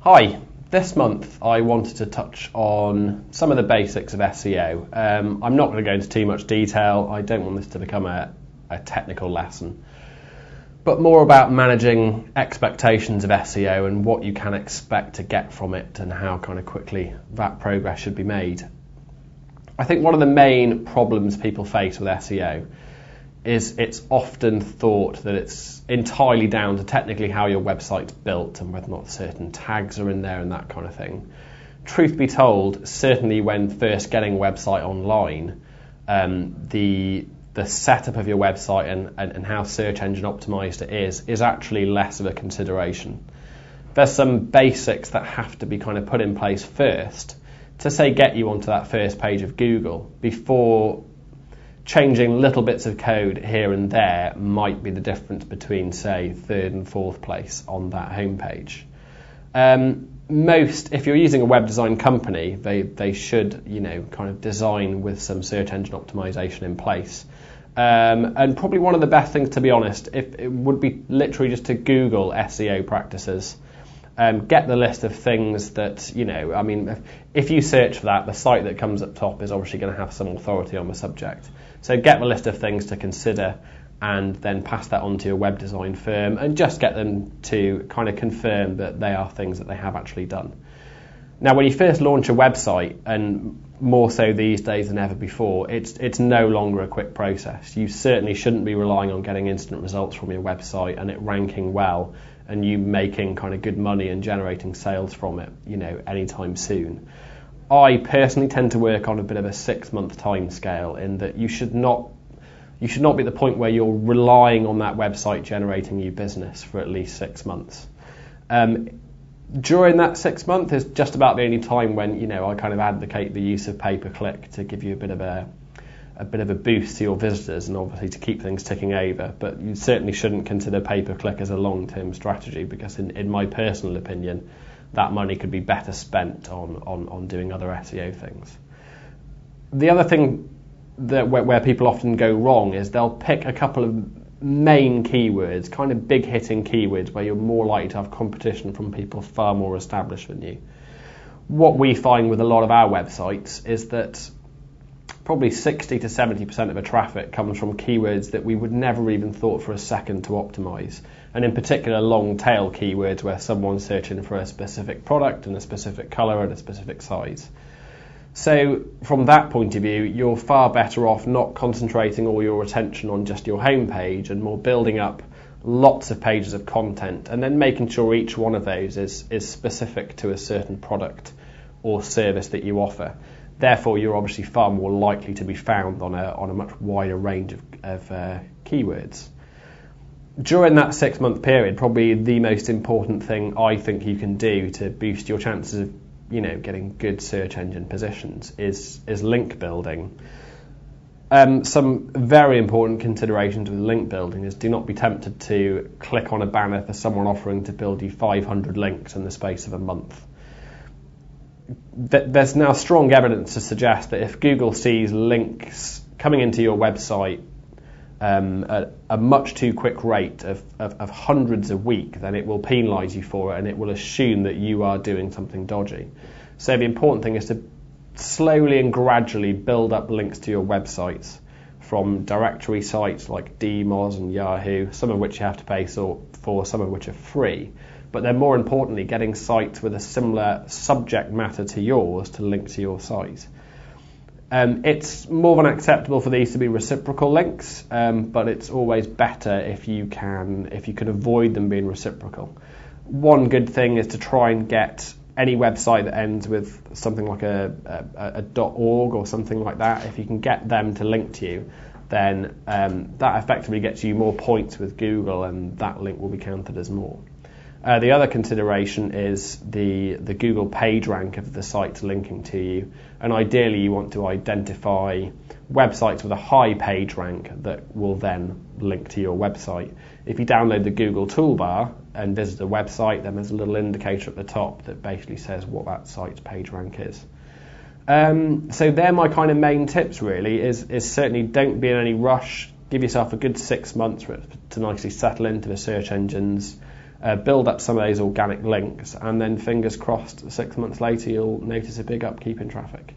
Hi, this month I wanted to touch on some of the basics of SEO. I'm not going to go into too much detail. I don't want this to become a technical lesson, but more about managing expectations of SEO and what you can expect to get from it and how kind of quickly that progress should be made. I think one of the main problems people face with SEO is it's often thought that it's entirely down to technically how your website's built and whether or not certain tags are in there and that kind of thing. Truth be told, certainly when first getting a website online, the setup of your website and how search engine optimized it is actually less of a consideration. There's some basics that have to be kind of put in place first to say get you onto that first page of Google before changing little bits of code here and there might be the difference between, say, third and fourth place on that homepage. If you're using a web design company, they should, kind of design with some search engine optimization in place. And probably one of the best things, to be honest, if it would be literally just to Google SEO practices. Get the list of things that, if you search for that, the site that comes up top is obviously going to have some authority on the subject. So get the list of things to consider and then pass that on to your web design firm and just get them to kind of confirm that they are things that they have actually done. Now, when you first launch a website, and more so these days than ever before, it's no longer a quick process. You certainly shouldn't be relying on getting instant results from your website and it ranking well and you making kind of good money and generating sales from it, anytime soon. I personally tend to work on a bit of a 6-month time scale in that you should not be at the point where you're relying on that website generating you business for at least 6 months. During that 6 months is just about the only time when, I kind of advocate the use of pay-per-click to give you a bit of a boost to your visitors and obviously to keep things ticking over. But you certainly shouldn't consider pay-per-click as a long-term strategy because in my personal opinion, that money could be better spent on doing other SEO things. The other thing that where people often go wrong is they'll pick a couple of main keywords, kind of big hitting keywords where you're more likely to have competition from people far more established than you. What we find with a lot of our websites is that probably 60 to 70% of the traffic comes from keywords that we would never even thought for a second to optimize. And in particular, long tail keywords where someone's searching for a specific product and a specific color and a specific size. So from that point of view, you're far better off not concentrating all your attention on just your homepage and more building up lots of pages of content and then making sure each one of those is specific to a certain product or service that you offer. Therefore, you're obviously far more likely to be found on a much wider range of keywords. During that 6-month period, probably the most important thing I think you can do to boost your chances of, getting good search engine positions is link building. Some very important considerations with link building is do not be tempted to click on a banner for someone offering to build you 500 links in the space of a month. There's now strong evidence to suggest that if Google sees links coming into your website at a much too quick rate of hundreds a week, then it will penalise you for it and it will assume that you are doing something dodgy. So the important thing is to slowly and gradually build up links to your websites from directory sites like DMOZ and Yahoo, some of which you have to pay for, some of which are free. But then more importantly, getting sites with a similar subject matter to yours to link to your site. It's more than acceptable for these to be reciprocal links, but it's always better if you can avoid them being reciprocal. One good thing is to try and get any website that ends with something like a .org or something like that. If you can get them to link to you, then that effectively gets you more points with Google, and that link will be counted as more. The other consideration is the Google page rank of the site linking to you, and ideally you want to identify websites with a high page rank that will then link to your website. If you download the Google toolbar and visit a website, then there's a little indicator at the top that basically says what that site's page rank is. So they're my kind of main tips really, is certainly don't be in any rush, give yourself a good 6 months to nicely settle into the search engines. build up some of those organic links, and then fingers crossed 6 months later you'll notice a big upkeep in traffic.